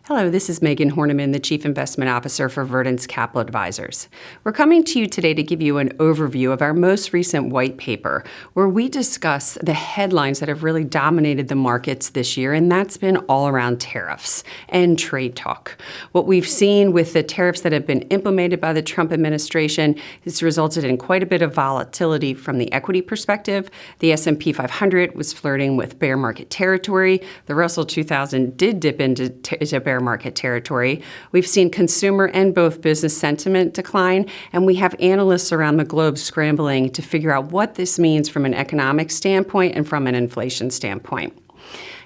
Hello, this is Megan Horneman, the Chief Investment Officer for Verdence Capital Advisors. We're coming to you today to give you an overview of our most recent white paper, where we discuss the headlines that have really dominated the markets this year, and that's been all around tariffs and trade talk. What we've seen with the tariffs that have been implemented by the Trump administration has resulted in quite a bit of volatility from the equity perspective. The S&P 500 was flirting with bear market territory. The Russell 2000 did dip into bear market territory. We've seen consumer and both business sentiment decline, and we have analysts around the globe scrambling to figure out what this means from an economic standpoint and from an inflation standpoint.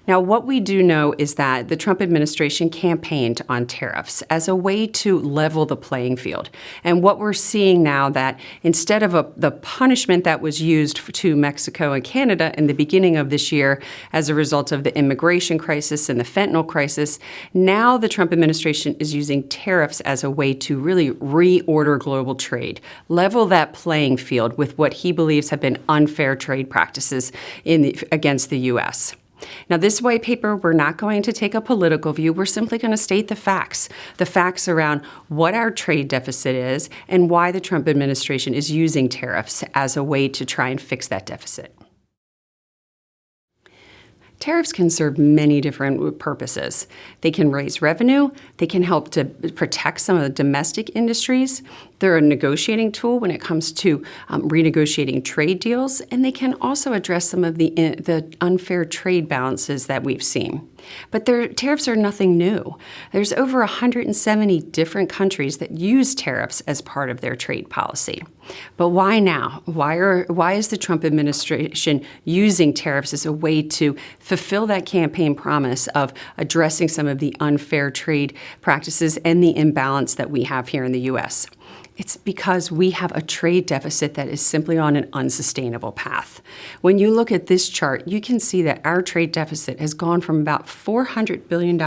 Now, what we do know is that the Trump administration campaigned on tariffs as a way to level the playing field. And what we're seeing now that instead of the punishment that was used to Mexico and Canada in the beginning of this year as a result of the immigration crisis and the fentanyl crisis, now the Trump administration is using tariffs as a way to really reorder global trade, level that playing field with what he believes have been unfair trade practices against the U.S. Now, this white paper, we're not going to take a political view. We're simply going to state the facts around what our trade deficit is and why the Trump administration is using tariffs as a way to try and fix that deficit. Tariffs can serve many different purposes. They can raise revenue. They can help to protect some of the domestic industries. They're a negotiating tool when it comes to renegotiating trade deals, and they can also address some of the unfair trade balances that we've seen. But tariffs are nothing new. There's over 170 different countries that use tariffs as part of their trade policy. But why now? Why is the Trump administration using tariffs as a way to fulfill that campaign promise of addressing some of the unfair trade practices and the imbalance that we have here in the U.S.? It's because we have a trade deficit that is simply on an unsustainable path. When you look at this chart, you can see that our trade deficit has gone from about $400 billion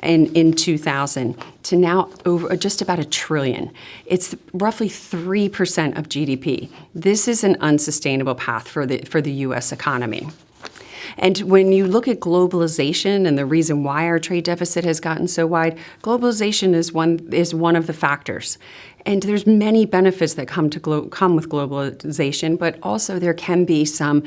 in 2000 to now over just about $1 trillion. It's roughly 3% of GDP. This is an unsustainable path for the U.S. economy. And when you look at globalization and the reason why our trade deficit has gotten so wide, globalization is one of the factors. And there's many benefits that come with globalization, but also there can be some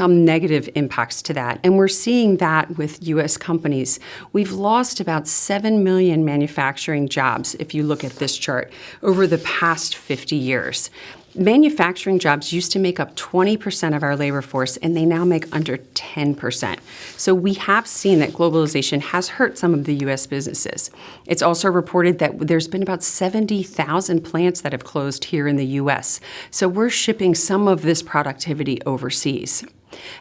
negative impacts to that. And we're seeing that with U.S. companies. We've lost about 7 million manufacturing jobs, if you look at this chart, over the past 50 years. Manufacturing jobs used to make up 20% of our labor force, and they now make under 10%. So we have seen that globalization has hurt some of the U.S. businesses. It's also reported that there's been about 70,000 plants that have closed here in the U.S. So we're shipping some of this productivity overseas.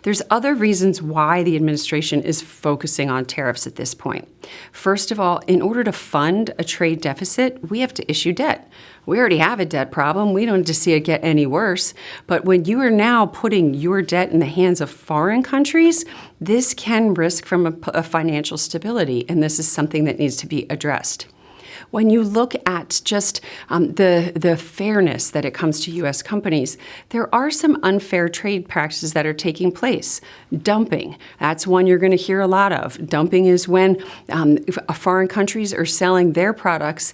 There's other reasons why the administration is focusing on tariffs at this point. First of all, in order to fund a trade deficit, we have to issue debt. We already have a debt problem. We don't need to see it get any worse. But when you are now putting your debt in the hands of foreign countries, this can risk from a financial stability, and this is something that needs to be addressed. When you look at just the fairness that it comes to U.S. companies, there are some unfair trade practices that are taking place. Dumping, that's one you're going to hear a lot of. Dumping is when foreign countries are selling their products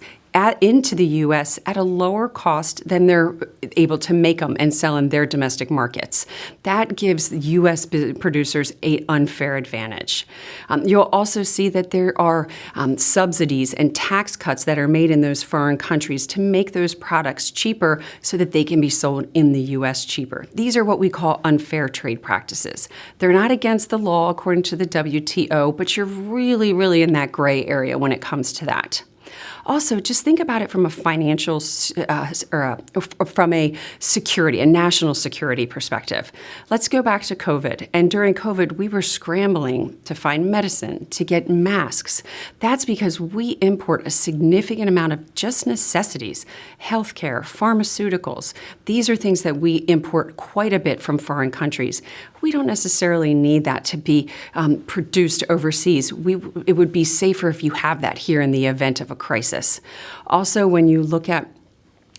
into the U.S. at a lower cost than they're able to make them and sell in their domestic markets. That gives U.S. producers an unfair advantage. You'll also see that there are subsidies and tax cuts that are made in those foreign countries to make those products cheaper so that they can be sold in the U.S. cheaper. These are what we call unfair trade practices. They're not against the law according to the WTO, but you're really, really in that gray area when it comes to that. Also, just think about it from a financial from a security, a national security perspective. Let's go back to COVID. And during COVID, we were scrambling to find medicine, to get masks. That's because we import a significant amount of just necessities, healthcare, pharmaceuticals. These are things that we import quite a bit from foreign countries. We don't necessarily need that to be produced overseas. It would be safer if you have that here in the event of a crisis. Also, when you look at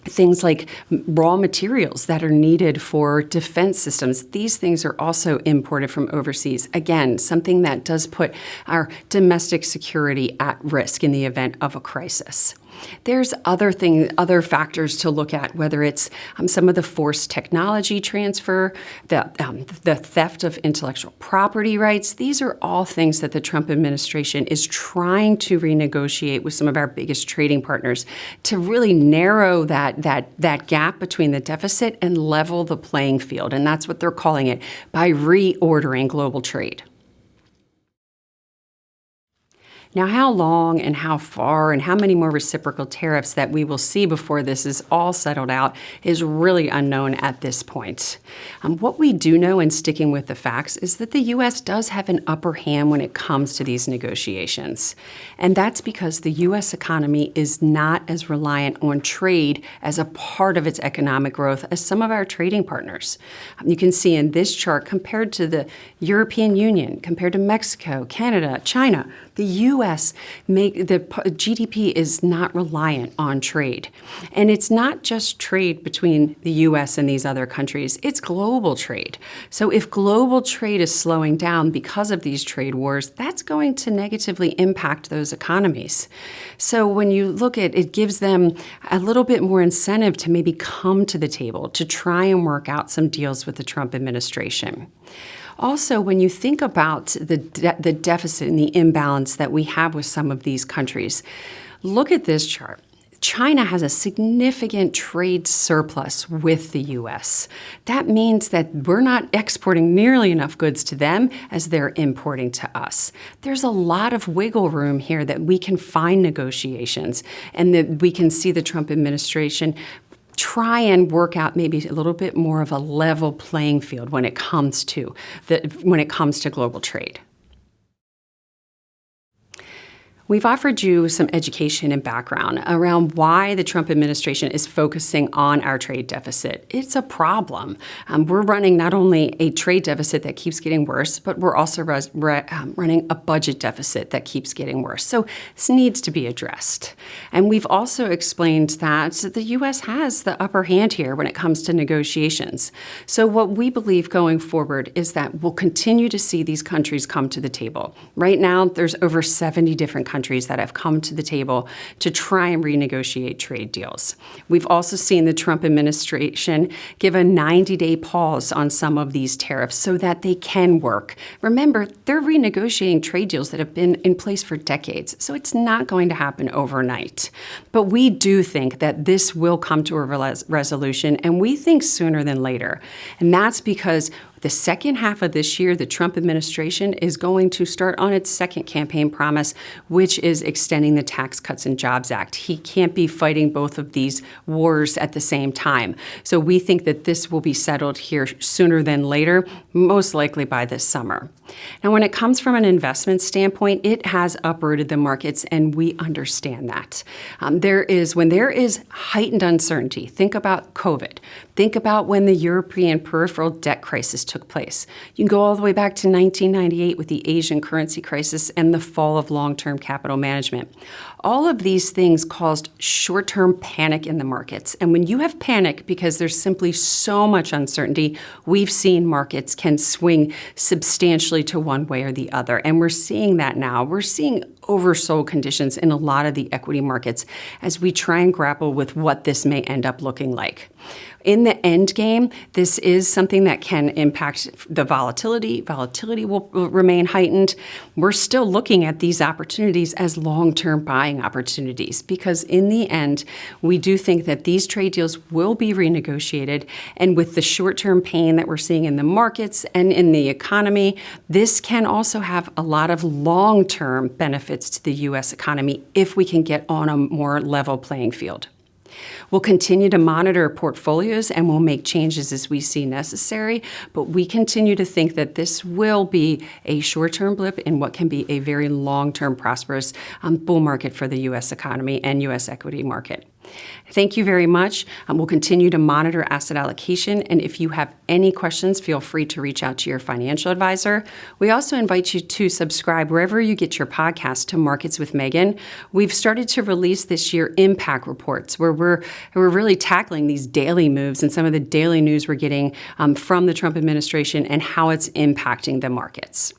things like raw materials that are needed for defense systems. These things are also imported from overseas. Again, something that does put our domestic security at risk in the event of a crisis. There's other factors to look at, whether it's some of the forced technology transfer, the theft of intellectual property rights. These are all things that the Trump administration is trying to renegotiate with some of our biggest trading partners to really narrow that gap between the deficit and level the playing field. And that's what they're calling it by reordering global trade. Now, how long and how far and how many more reciprocal tariffs that we will see before this is all settled out is really unknown at this point. What we do know, in sticking with the facts, is that the U.S. does have an upper hand when it comes to these negotiations. And that's because the U.S. economy is not as reliant on trade as a part of its economic growth as some of our trading partners. You can see in this chart, compared to the European Union, compared to Mexico, Canada, China, the U.S. the GDP is not reliant on trade. And it's not just trade between the U.S. and these other countries, it's global trade. So if global trade is slowing down because of these trade wars, that's going to negatively impact those economies. So when you look at it, it gives them a little bit more incentive to maybe come to the table to try and work out some deals with the Trump administration. Also, when you think about the deficit and the imbalance that we have with some of these countries, look at this chart. China has a significant trade surplus with the U.S. That means that we're not exporting nearly enough goods to them as they're importing to us. There's a lot of wiggle room here that we can find negotiations, and that we can see the Trump administration try and work out maybe a little bit more of a level playing field when it comes to global trade. We've offered you some education and background around why the Trump administration is focusing on our trade deficit. It's a problem. We're running not only a trade deficit that keeps getting worse, but we're also running a budget deficit that keeps getting worse. So this needs to be addressed. And we've also explained that the U.S. has the upper hand here when it comes to negotiations. So what we believe going forward is that we'll continue to see these countries come to the table. Right now, there's over 70 different countries that have come to the table to try and renegotiate trade deals. We've also seen the Trump administration give a 90-day pause on some of these tariffs so that they can work. Remember, they're renegotiating trade deals that have been in place for decades, so it's not going to happen overnight. But we do think that this will come to a resolution, and we think sooner than later. And that's because the second half of this year, the Trump administration is going to start on its second campaign promise, which is extending the Tax Cuts and Jobs Act. He can't be fighting both of these wars at the same time. So we think that this will be settled here sooner than later, most likely by this summer. Now, when it comes from an investment standpoint, it has uprooted the markets, and we understand that. When there is heightened uncertainty, think about COVID. Think about when the European peripheral debt crisis took place. You can go all the way back to 1998 with the Asian currency crisis and the fall of long-term capital management. All of these things caused short-term panic in the markets. And when you have panic because there's simply so much uncertainty, we've seen markets can swing substantially to one way or the other. And we're seeing that now. We're seeing oversold conditions in a lot of the equity markets as we try and grapple with what this may end up looking like. In the end game, this is something that can impact the volatility. Volatility will remain heightened. We're still looking at these opportunities as long-term buying opportunities because in the end, we do think that these trade deals will be renegotiated. And with the short-term pain that we're seeing in the markets and in the economy, this can also have a lot of long-term benefits to the U.S. economy if we can get on a more level playing field. We'll continue to monitor portfolios and we'll make changes as we see necessary, but we continue to think that this will be a short-term blip in what can be a very long-term prosperous bull market for the U.S. economy and U.S. equity market. Thank you very much. We'll continue to monitor asset allocation, and if you have any questions, feel free to reach out to your financial advisor. We also invite you to subscribe wherever you get your podcast to Markets with Megan. We've started to release this year impact reports where we're really tackling these daily moves and some of the daily news we're getting from the Trump administration and how it's impacting the markets.